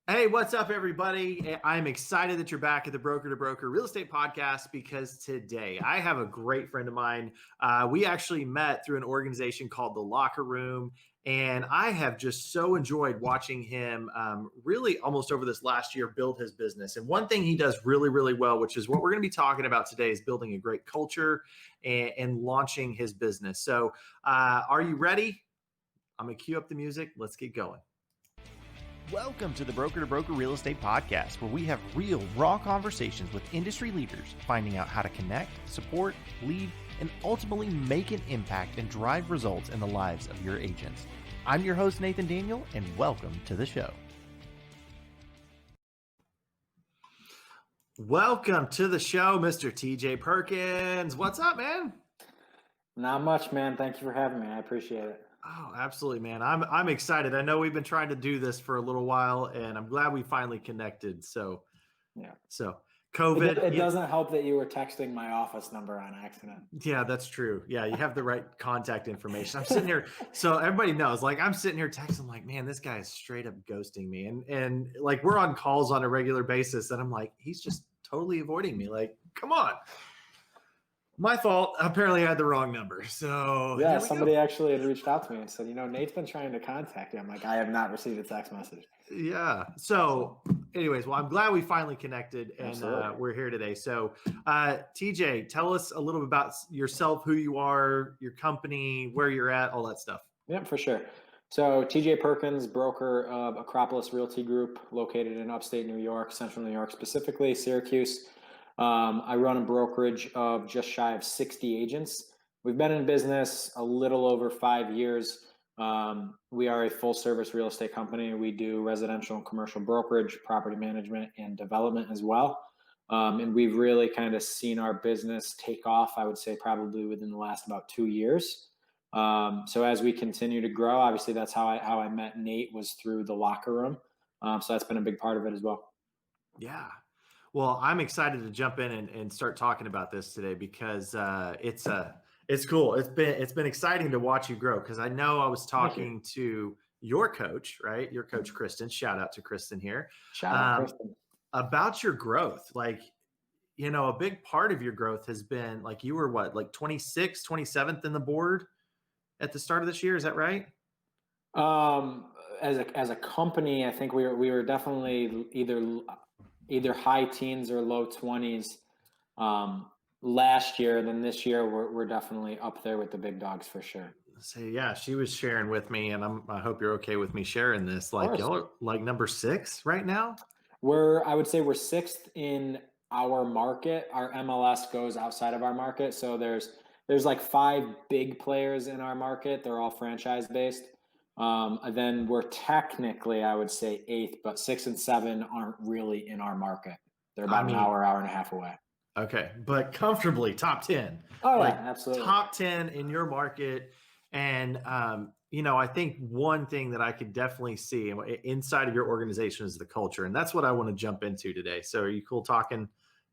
Hey, what's up, everybody? I'm excited that you're back at the Broker to Broker Real Estate Podcast because today I have a great friend of mine. We actually met through an organization called The Locker Room, and I have just so enjoyed watching him really almost over this last year build his business. And one thing he does really, really well, which is what we're going to be talking about today, is building a great culture and launching his business. So, are you ready? I'm going to cue up the music. Let's get going. Welcome to the Broker to Broker Real Estate Podcast, where we have real, raw conversations with industry leaders, finding out how to connect, support, lead, and ultimately make an impact and drive results in the lives of your agents. I'm your host, Nathan Daniel, and welcome to the show. Welcome to the show, Mr. TJ Perkins. What's up, man? Not much, man. Thank you for having me. I appreciate it. Oh, absolutely, man. I'm excited. I know we've been trying to do this for a little while, and I'm glad we finally connected. So COVID. It doesn't help that you were texting my office number on accident. Yeah, that's true. Yeah, you have the right contact information. I'm sitting here, so everybody knows. Like, I'm sitting here texting, like, man, this guy is straight up ghosting me, and like we're on calls on a regular basis, and I'm like, he's just totally avoiding me. Like, come on. My fault. Apparently I had the wrong number. So yeah, somebody actually had reached out to me and said, Nate's been trying to contact you. I'm like, I have not received a text message. Yeah. So anyways, well, I'm glad we finally connected and we're here today. So TJ, tell us a little bit about yourself, who you are, your company, where you're at, all that stuff. Yeah, for sure. So TJ Perkins, broker of Acropolis Realty Group, located in upstate New York, central New York, specifically Syracuse. I run a brokerage of just shy of 60 agents. We've been in business a little over 5 years. We are a full service real estate company. We do residential and commercial brokerage, property management, and development as well. And we've really kind of seen our business take off, I would say probably within the last about 2 years. So as we continue to grow, obviously that's how I met Nate, was through the locker room. So that's been a big part of it as well. Yeah. Well, I'm excited to jump in and start talking about this today because it's cool. It's been exciting to watch you grow, because I know I was talking to your coach, right? Your coach, Kristen. Shout out to Kristen here. Shout out, Kristen. About your growth. Like, a big part of your growth has been, like, you were what, like 26th, 27th in the board at the start of this year. Is that right? As a company, I think we were definitely either high teens or low 20s last year. And then this year we're definitely up there with the big dogs for sure. So yeah, she was sharing with me, and I hope you're okay with me sharing this. Like, y'all are like number 6 right now. I would say we're 6th in our market. Our MLS goes outside of our market. So there's like 5 big players in our market. They're all franchise based. And then we're technically, I would say 8th, but 6 and 7 aren't really in our market. They're about an hour and a half away. Okay, but comfortably top 10. Oh, like, yeah, absolutely. Top 10 in your market. And, I think one thing that I could definitely see inside of your organization is the culture. And that's what I want to jump into today. So are you cool talking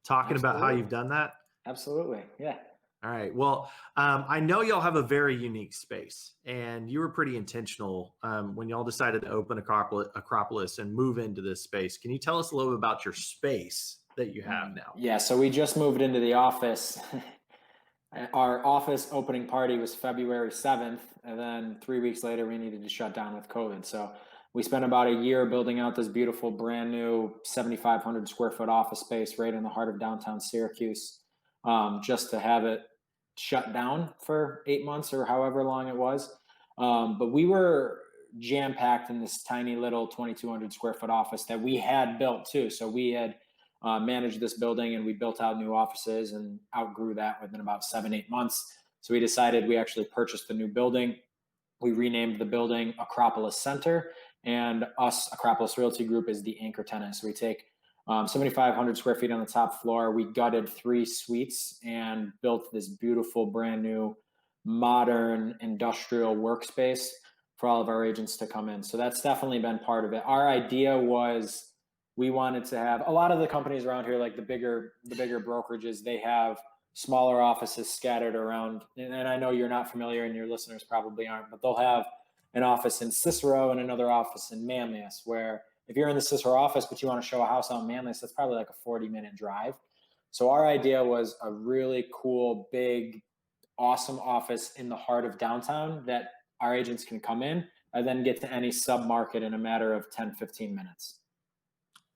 about how you've done that? Absolutely. Yeah. All right. Well, I know y'all have a very unique space, and you were pretty intentional when y'all decided to open Acropolis and move into this space. Can you tell us a little bit about your space that you have now? Yeah. So we just moved into the office. Our office opening party was February 7th. And then 3 weeks later, we needed to shut down with COVID. So we spent about a year building out this beautiful, brand new 7,500 square foot office space right in the heart of downtown Syracuse, just to have it shut down for 8 months or however long it was. But we were jam-packed in this tiny little 2,200 square foot office that we had built too. So we had managed this building, and we built out new offices and outgrew that within about 7-8 months. So we decided we actually purchased the new building. We renamed the building Acropolis Center, and Acropolis Realty Group, is the anchor tenant. So we take 7,500 square feet on the top floor. We gutted 3 suites and built this beautiful, brand new, modern industrial workspace for all of our agents to come in. So that's definitely been part of it. Our idea was, we wanted to have a lot of the companies around here, like the bigger brokerages, they have smaller offices scattered around. And I know you're not familiar, and your listeners probably aren't, but they'll have an office in Cicero and another office in Manlius, where If you're in the sister office, but you want to show a house out in Manlius, that's probably like a 40-minute drive. So our idea was a really cool, big, awesome office in the heart of downtown that our agents can come in and then get to any sub-market in a matter of 10, 15 minutes.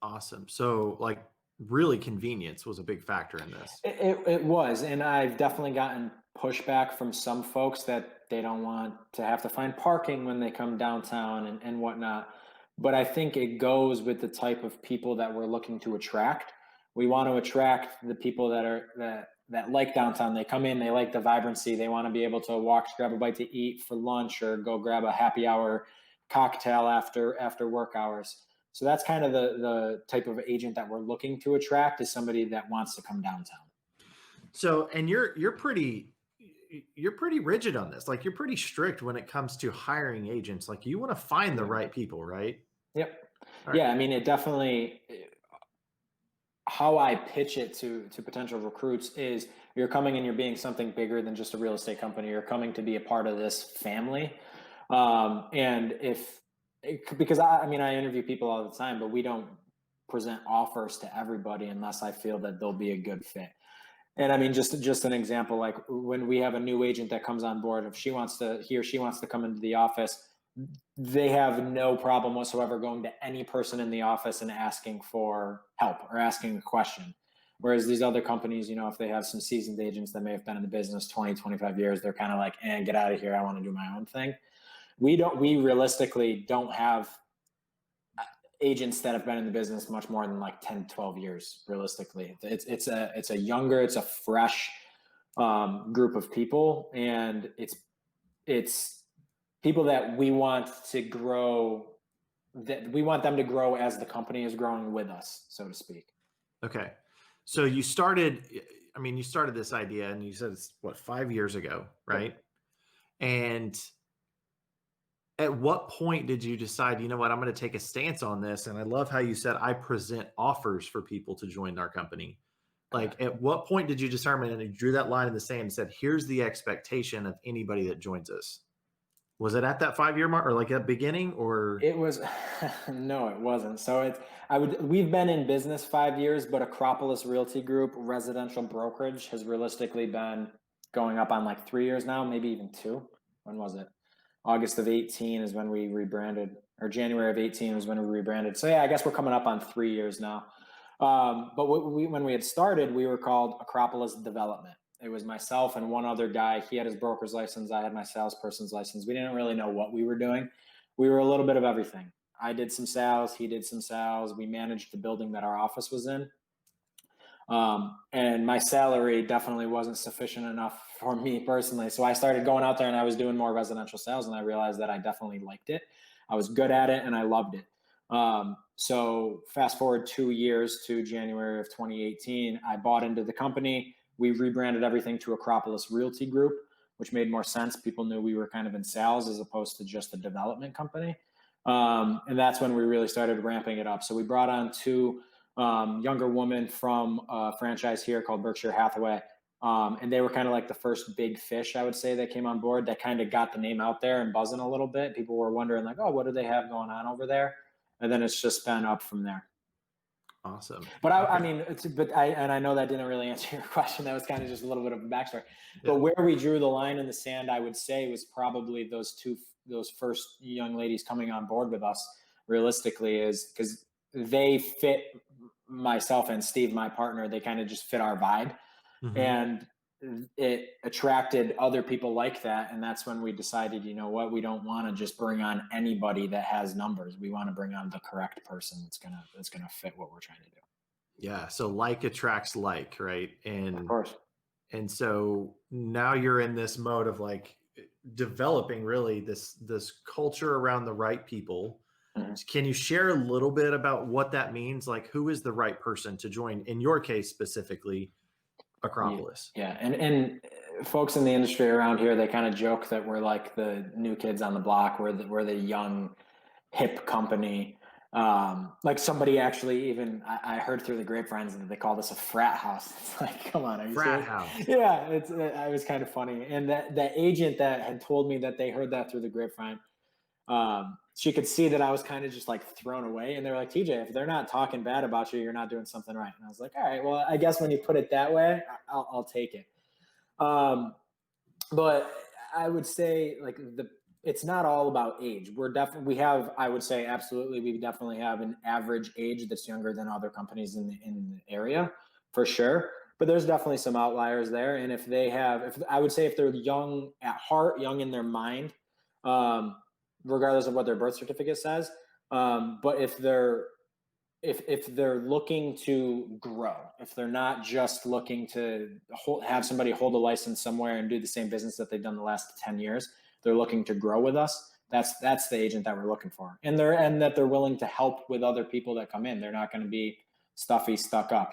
Awesome. So like really convenience was a big factor in this. It was. And I've definitely gotten pushback from some folks that they don't want to have to find parking when they come downtown and whatnot. But I think it goes with the type of people that we're looking to attract. We want to attract the people that like downtown. They come in, they like the vibrancy. They want to be able to walk, grab a bite to eat for lunch, or go grab a happy hour cocktail after work hours. So that's kind of the type of agent that we're looking to attract, is somebody that wants to come downtown. So, and you're pretty rigid on this. Like you're pretty strict when it comes to hiring agents. Like you want to find the right people, right? Yep. Right. Yeah. I mean, it definitely, how I pitch it to potential recruits is, you're coming and you're being something bigger than just a real estate company. You're coming to be a part of this family. And because I interview people all the time, but we don't present offers to everybody unless I feel that they'll be a good fit. And I mean, just an example, like when we have a new agent that comes on board, if he or she wants to come into the office, they have no problem whatsoever going to any person in the office and asking for help or asking a question. Whereas these other companies, if they have some seasoned agents that may have been in the business 20, 25 years, they're kind of like, get out of here. I want to do my own thing. We realistically don't have agents that have been in the business much more than like 10, 12 years. Realistically, it's a fresh group of people, and it's people that we want to grow, that we want them to grow as the company is growing with us, so to speak. Okay. So you started this idea, and you said it's 5 years ago, right? And at what point did you decide, I'm going to take a stance on this? And I love how you said, I present offers for people to join our company. Like at what point did you determine, and you drew that line in the sand and said, here's the expectation of anybody that joins us? Was it at that 5-year mark, or like at beginning, or? It was, no, it wasn't. So we've been in business 5 years, but Acropolis Realty Group, residential brokerage, has realistically been going up on like 3 years now, maybe even 2. When was it? August of 18 is when we rebranded, or January of 18 was when we rebranded. So yeah, I guess we're coming up on 3 years now. But when we had started, we were called Acropolis Development. It was myself and one other guy. He had his broker's license. I had my salesperson's license. We didn't really know what we were doing. We were a little bit of everything. I did some sales. He did some sales. We managed the building that our office was in. And my salary definitely wasn't sufficient enough for me personally. So I started going out there and I was doing more residential sales, and I realized that I definitely liked it. I was good at it and I loved it. So fast forward 2 years to January of 2018, I bought into the company. We rebranded everything to Acropolis Realty Group, which made more sense. People knew we were kind of in sales as opposed to just a development company. And that's when we really started ramping it up. So we brought on 2 younger women from a franchise here called Berkshire Hathaway. And they were kind of like the first big fish, I would say, that came on board that kind of got the name out there and buzzing a little bit. People were wondering like, oh, what do they have going on over there? And then it's just been up from there. Awesome. But I know that didn't really answer your question. That was kind of just a little bit of a backstory. Yeah. But where we drew the line in the sand, I would say, was probably those first young ladies coming on board with us. Realistically, is because they fit myself and Steve, my partner. They kind of just fit our vibe, and it attracted other people like that. And that's when we decided, you know what, we don't want to just bring on anybody that has numbers. We want to bring on the correct person that's gonna fit what we're trying to do. Yeah. So like attracts like, right? And of course. And so now you're in this mode of like developing really this culture around the right people. Can you share a little bit about what that means? Like, who is the right person to join, in your case specifically, Acropolis? Yeah. And folks in the industry around here, they kind of joke that we're like the new kids on the block. We're the young, hip company. Like somebody actually I heard through the grapevines that they call this a frat house. It's like, come on, are you frat serious? House. Yeah, it was kind of funny. And that agent that had told me that they heard that through the grapevine, she could see that I was kind of just like thrown away. And they're like, TJ, if they're not talking bad about you, you're not doing something right. And I was like, all right, well, I guess when you put it that way, I'll take it. But I would say like it's not all about age. We have, I would say, absolutely, we definitely have an average age that's younger than other companies in the area, for sure. But there's definitely some outliers there. And if I would say if they're young at heart, young in their mind, regardless of what their birth certificate says, but if they're looking to grow, if they're not just looking to have somebody hold a license somewhere and do the same business that they've done the last 10 years, they're looking to grow with us. That's the agent that we're looking for. And that they're willing to help with other people that come in. They're not going to be stuffy, stuck up,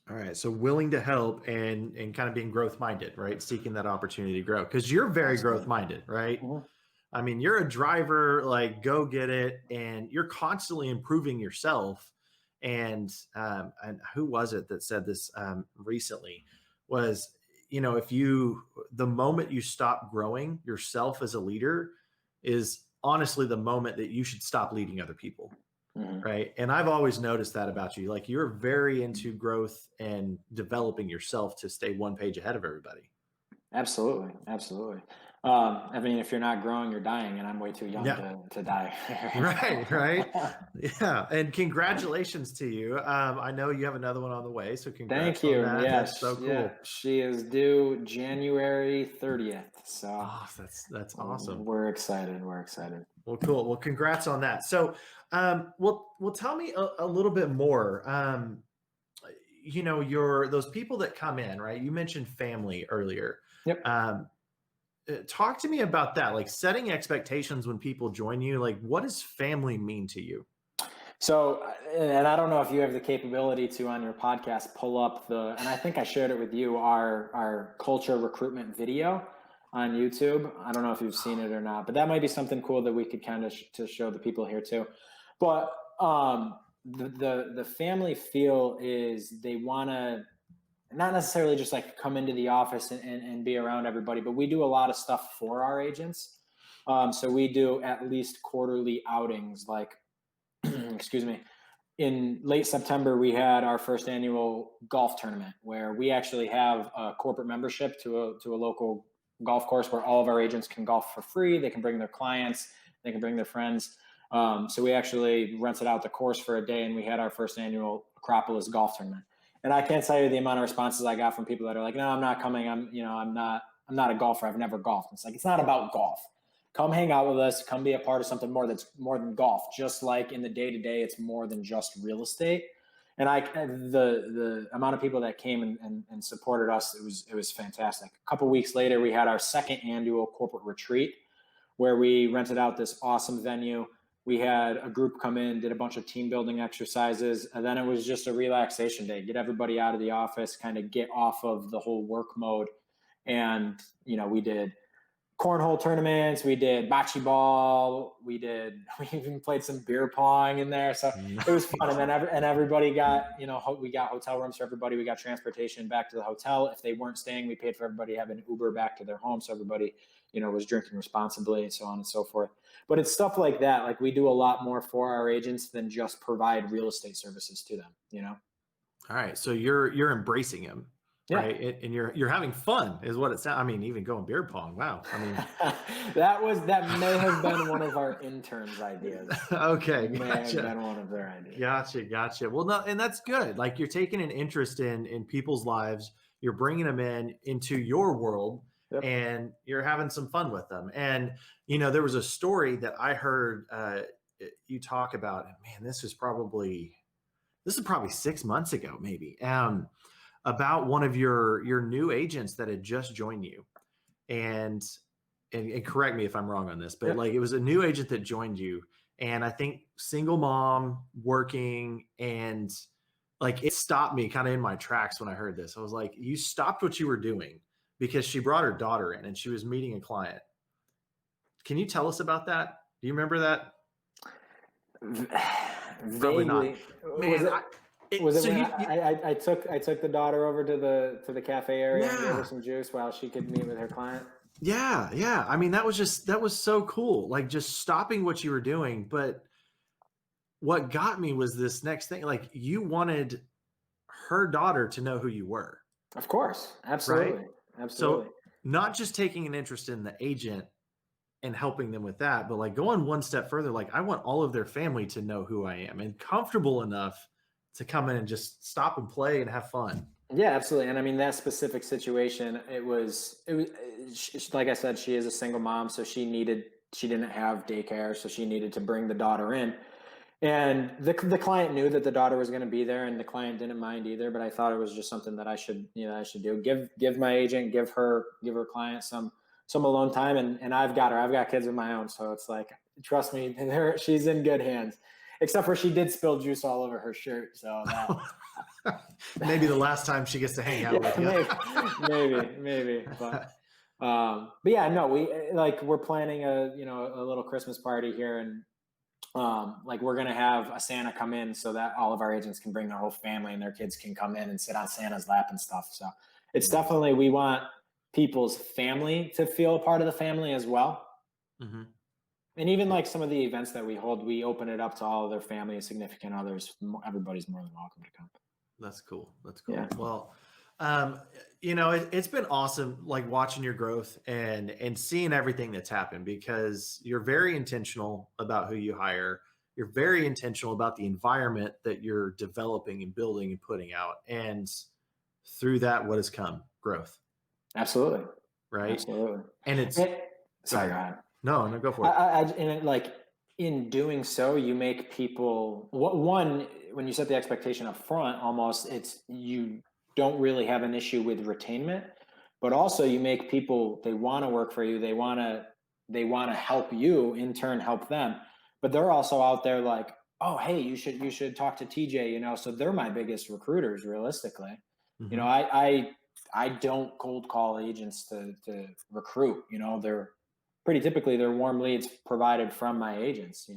All right. So willing to help and kind of being growth minded, right? Seeking that opportunity to grow, because you're very growth minded, right? Mm-hmm. I mean, you're a driver, like go get it. And you're constantly improving yourself. And who was it that said this recently was, the moment you stop growing yourself as a leader is honestly the moment that you should stop leading other people. Mm-hmm. Right. And I've always noticed that about you. Like you're very into growth and developing yourself to stay one page ahead of everybody. Absolutely. Absolutely. I mean, if you're not growing, you're dying, and I'm way too young to die. Right. Yeah. And congratulations to you. I know you have another one on the way, so congrats. Thank you. on that. Yeah, That's so cool. Yeah, she is due January 30th. So that's awesome. We're excited. We're excited. Well, cool. Well, congrats on that. So, tell me a little bit more. Those people that come in, right? You mentioned family earlier. Yep. Talk to me about that, like setting expectations when people join you. Like, what does family mean to you? So, and I don't know if you have the capability to, on your podcast, pull up and I think I shared it with you, our culture recruitment video on YouTube. I don't know if you've seen it or not, but that might be something cool that we could kind of to show the people here too. But the family feel is they want to not necessarily just like come into the office and be around everybody, but we do a lot of stuff for our agents. So we do at least quarterly outings, like, excuse me, in late September, we had our first annual golf tournament where we actually have a corporate membership to a local golf course where all of our agents can golf for free. They can bring their clients, they can bring their friends. So we actually rented out the course for a day, and we had our first annual Acropolis golf tournament. And I can't tell you the amount of responses I got from people that are like, no, I'm not coming. I'm not a golfer. I've never golfed. It's like, it's not about golf. Come hang out with us. Come be a part of something more that's more than golf. Just like in the day-to-day, it's more than just real estate. And the amount of people that came and supported us, it was fantastic. A couple of weeks later, we had our second annual corporate retreat where we rented out this awesome venue. We had a group come in, did a bunch of team building exercises, and then it was just a relaxation day. Get everybody out of the office, kind of get off of the whole work mode. And, we did cornhole tournaments, we did bocce ball, we even played some beer pong in there. So it was fun. And then everybody got, we got hotel rooms for everybody. We got transportation back to the hotel. If they weren't staying, we paid for everybody to have an Uber back to their home. So everybody, was drinking responsibly and so on and so forth. But it's stuff like that. Like we do a lot more for our agents than just provide real estate services to them, All right. So you're embracing them. Yeah. Right. And you're having fun is what it sounds. I mean, even going beer pong. Wow. I mean, that may have been one of our interns' ideas. Okay. May have been one of their ideas. Gotcha. Well, no, and that's good. Like you're taking an interest in people's lives. You're bringing them into your world. Yep. And you're having some fun with them. And, there was a story that I heard you talk about, and man, this is probably 6 months ago, maybe, about one of your new agents that had just joined you. And correct me if I'm wrong on this, but like it was a new agent that joined you. And I think single mom working, and like it stopped me kind of in my tracks when I heard this. I was like, you stopped what you were doing because she brought her daughter in and she was meeting a client. Can you tell us about that? Do you remember that? Probably not. Man, I took the daughter over to the cafe area and gave her some juice while she could meet with her client? Yeah. Yeah. I mean, that was so cool. Like just stopping what you were doing. But what got me was this next thing. Like you wanted her daughter to know who you were, Of course. right? Absolutely. So Absolutely. not just taking an interest in the agent and helping them with that, but like going one step further, like I want all of their family to know who I am and comfortable enough to come in and just stop and play and have fun. Yeah, absolutely. And I mean, that specific situation, like I said, she is a single mom. So she didn't have daycare. So she needed to bring the daughter in. And the client knew that the daughter was going to be there, and the client didn't mind either. But I thought it was just something that I should do. Give my agent, give her client some alone time. And I've got kids of my own. So it's like, trust me, she's in good hands, except for she did spill juice all over her shirt. So that, Maybe the last time she gets to hang out with you. maybe. But yeah, no, we're planning a little Christmas party here, and like we're gonna have a Santa come in so that all of our agents can bring their whole family and their kids can come in and sit on Santa's lap and stuff. So it's definitely, we want people's family to feel a part of the family as well. Mhm. And even like some of the events that we hold, we open it up to all of their family and significant others. Everybody's more than welcome to come. That's cool. That's Yeah. cool. Well, um, it's been awesome, like watching your growth and seeing everything that's happened because you're very intentional about who you hire. You're very intentional about the environment that you're developing and building and putting out. And through that, what has come? Growth, Absolutely. right? Absolutely. And it's And, go sorry, go ahead. ahead. No, go for it. Like in doing so, you make people one, when you set the expectation up front, almost you don't really have an issue with retainment, but also you make people, they want to work for you. They want to help you, in turn help them. But they're also out there like, oh, hey, you should talk to TJ, so they're my biggest recruiters realistically. Mhm. I don't cold call agents to recruit, they're pretty typically they're warm leads provided from my agents,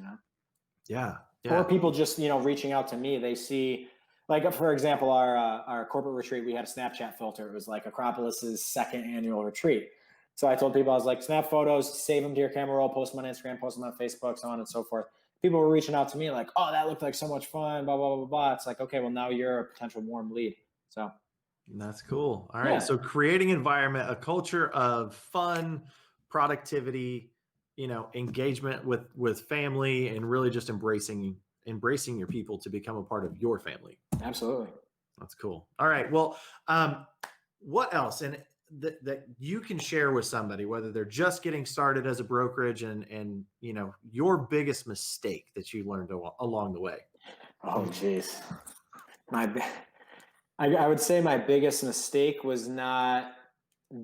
Yeah. or Yeah. people just, reaching out to me. They see, like, for example, our corporate retreat, we had a Snapchat filter. It was like Acropolis's second annual retreat. So I told people, I was like, snap photos, save them to your camera roll, post them on Instagram, post them on Facebook, so on and so forth. People were reaching out to me like, oh, that looked like so much fun, blah, blah, blah, blah. It's like, okay, well, now you're a potential warm lead. So That's cool. All right. yeah, So creating environment, a culture of fun, productivity, engagement with family and really just embracing your people to become a part of your family. absolutely. That's cool. All right. Well, what else? And that you can share with somebody, whether they're just getting started as a brokerage and your biggest mistake that you learned along the way. Oh, geez. My, I would say my biggest mistake was not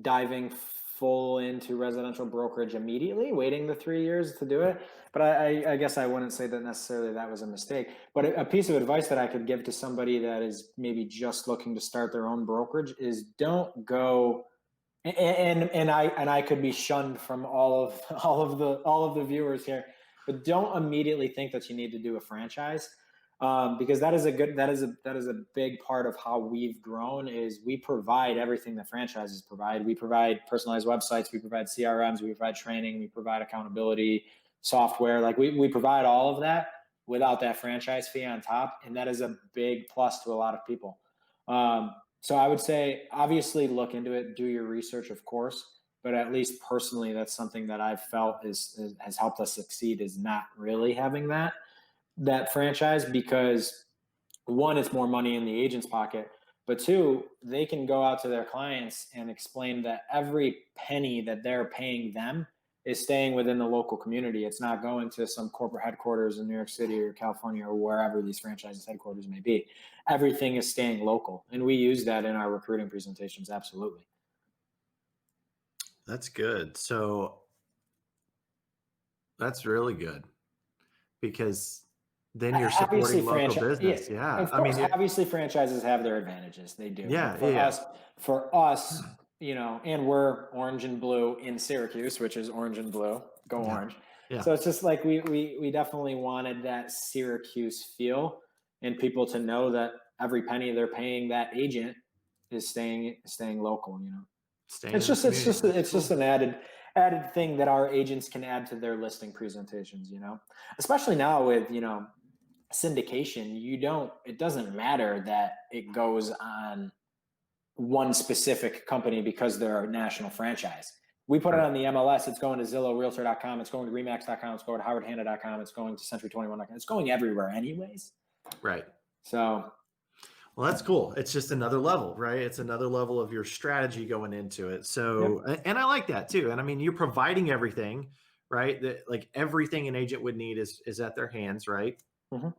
diving full into residential brokerage immediately, waiting the 3 years to do it. But I guess I wouldn't say that necessarily that was a mistake. But a piece of advice that I could give to somebody that is maybe just looking to start their own brokerage is don't go. And I could be shunned from all of the viewers here, but don't immediately think that you need to do a franchise, because that is a big part of how we've grown. Is we provide everything that franchises provide. We provide personalized websites, we provide CRMs, we provide training, we provide accountability software. Like we provide all of that without that franchise fee on top, and that is a big plus to a lot of people. So I would say, obviously, look into it, do your research, of course, but at least personally, that's something that I've felt has helped us succeed, is not really having that franchise, because one, it's more money in the agent's pocket, but two, they can go out to their clients and explain that every penny that they're paying them is staying within the local community. It's not going to some corporate headquarters in New York City or California or wherever these franchises headquarters may be. Everything is staying local. And we use that in our recruiting presentations. Absolutely. That's good. So that's really good because then you're Obviously, supporting local business. Yeah. of I mean, course, obviously franchises have their advantages. They do. yeah, Like yeah, for us, and we're orange and blue in Syracuse, which is orange and blue. Go yeah, orange. yeah. So it's just like we definitely wanted that Syracuse feel, and people to know that every penny they're paying that agent is staying local. Staying It's in the just, it's community. just, it's Cool. just an added thing that our agents can add to their listing presentations, especially now with, syndication. It doesn't matter that it goes on one specific company because they're a national franchise. We put it Right. on the MLS. It's going to Zillow, Realtor.com. It's going to Remax.com. It's going to HowardHanna.com. It's going to Century21.com. It's going everywhere anyways. Right. So, well, that's cool. It's just another level, right? It's another level of your strategy going into it. So, yep. and I like that too. And I mean, you're providing everything, right? That like everything an agent would need is at their hands, right? Mm-hmm.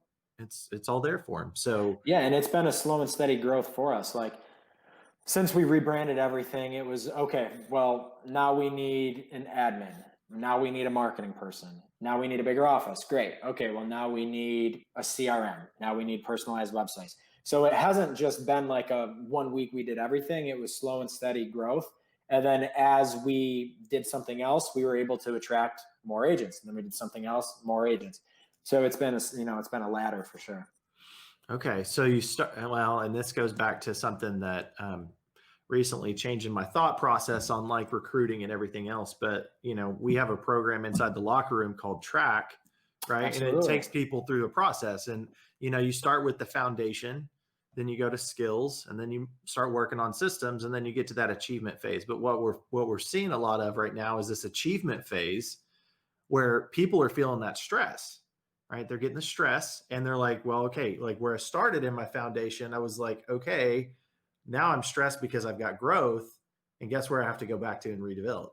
It's all there for them. So yeah, and it's been a slow and steady growth for us. Like since we rebranded everything, it was okay. Well, now we need an admin. Now we need a marketing person. Now we need a bigger office. Great. Okay. Well, now we need a CRM. Now we need personalized websites. So it hasn't just been like a 1 week we did everything. It was slow and steady growth. And then as we did something else, we were able to attract more agents. And then we did something else, more agents. So it's been it's been a ladder for sure. okay, so you start well, and this goes back to something that recently changing my thought process on like recruiting and everything else. But we have a program inside the locker room called Track, right? Absolutely. And it takes people through the process. And you start with the foundation, then you go to skills, and then you start working on systems, and then you get to that achievement phase. But what we're seeing a lot of right now is this achievement phase where people are feeling that stress, right? They're getting the stress and they're like, well, okay, like where I started in my foundation, I was like, okay, now I'm stressed because I've got growth. And guess where I have to go back to and redevelop?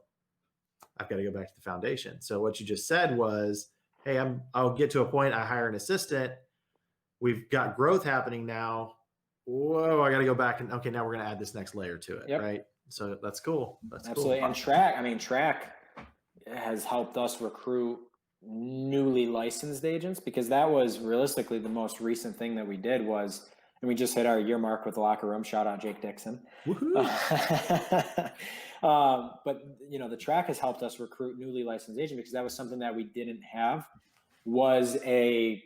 I've got to go back to the foundation. So what you just said was, hey, I'll get to a point, I hire an assistant. We've got growth happening now. Whoa, I got to go back and okay, now we're going to add this next layer to it, yep. Right? So that's cool. That's absolutely. cool. And Track has helped us recruit newly licensed agents, because that was realistically the most recent thing that we did was, and we just hit our year mark with the locker room. Shout out Jake Dixon. But the Track has helped us recruit newly licensed agents, because that was something that we didn't have, was a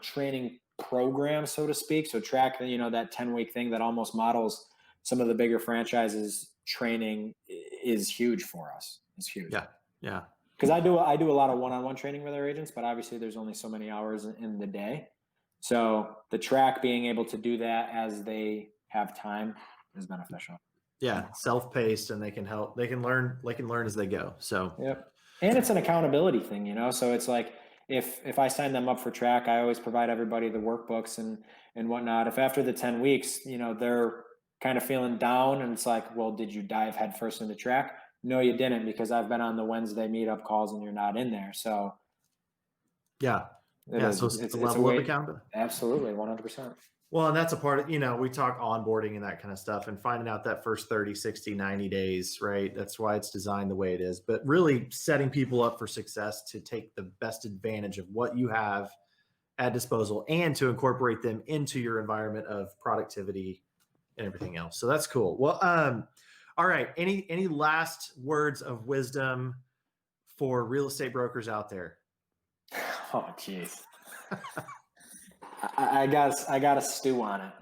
training program, so to speak. So Track, that 10-week thing that almost models some of the bigger franchises training is huge for us. It's huge. Yeah. Because I do a lot of one-on-one training with our agents, but obviously there's only so many hours in the day. So the Track being able to do that as they have time is beneficial. Yeah, self-paced, and they can learn as they go. So yep. And it's an accountability thing, so it's like if I sign them up for Track, I always provide everybody the workbooks and whatnot. If after the 10 weeks, they're kind of feeling down and it's like, well, did you dive headfirst into Track? No, you didn't, because I've been on the Wednesday meetup calls and you're not in there. So yeah. So it's a level of accountability. Absolutely. 100%. Well, and that's a part of, we talk onboarding and that kind of stuff, and finding out that first 30, 60, 90 days, right? That's why it's designed the way it is, but really setting people up for success to take the best advantage of what you have at disposal and to incorporate them into your environment of productivity and everything else. So that's cool. Well, all right. Any last words of wisdom for real estate brokers out there? Oh, geez. I got to stew on it.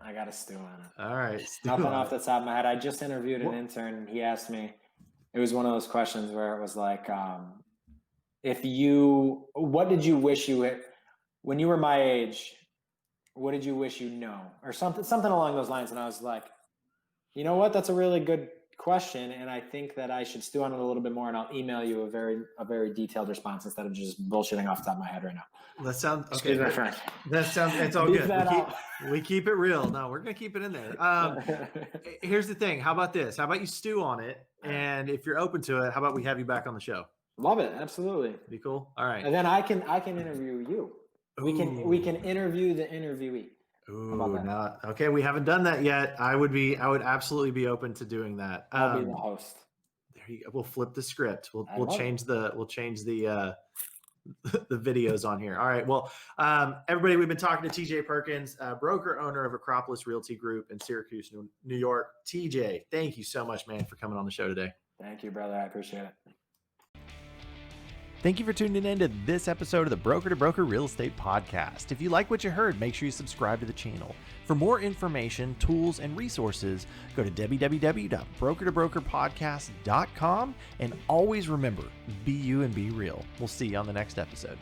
All right. Nothing off the top of my head. I just interviewed an intern, and he asked me, it was one of those questions where it was like, what did you wish you had, when you were my age, what did you wish you know? Or something along those lines. And I was like, you know what? That's a really good question, and I think that I should stew on it a little bit more, and I'll email you a very detailed response instead of just bullshitting off the top of my head right now. That sounds okay. Excuse my friend. It's all good. We keep it real. No, we're gonna keep it in there. Here's the thing. How about this? How about you stew on it, and if you're open to it, how about we have you back on the show? Love it. Absolutely. Be cool. All right. And then I can interview you. We can interview the interviewee. Ooh, okay. We haven't done that yet. I would absolutely be open to doing that. I'll be the host. There you go. We'll flip the script. We'll change the videos on here. All right. Well, everybody, we've been talking to TJ Perkins, broker owner of Acropolis Realty Group in Syracuse, New York. TJ, thank you so much, man, for coming on the show today. Thank you, brother. I appreciate it. Thank you for tuning in to this episode of the Broker to Broker Real Estate Podcast. If you like what you heard, make sure you subscribe to the channel. For more information, tools, and resources, go to www.brokertobrokerpodcast.com, and always remember, be you and be real. We'll see you on the next episode.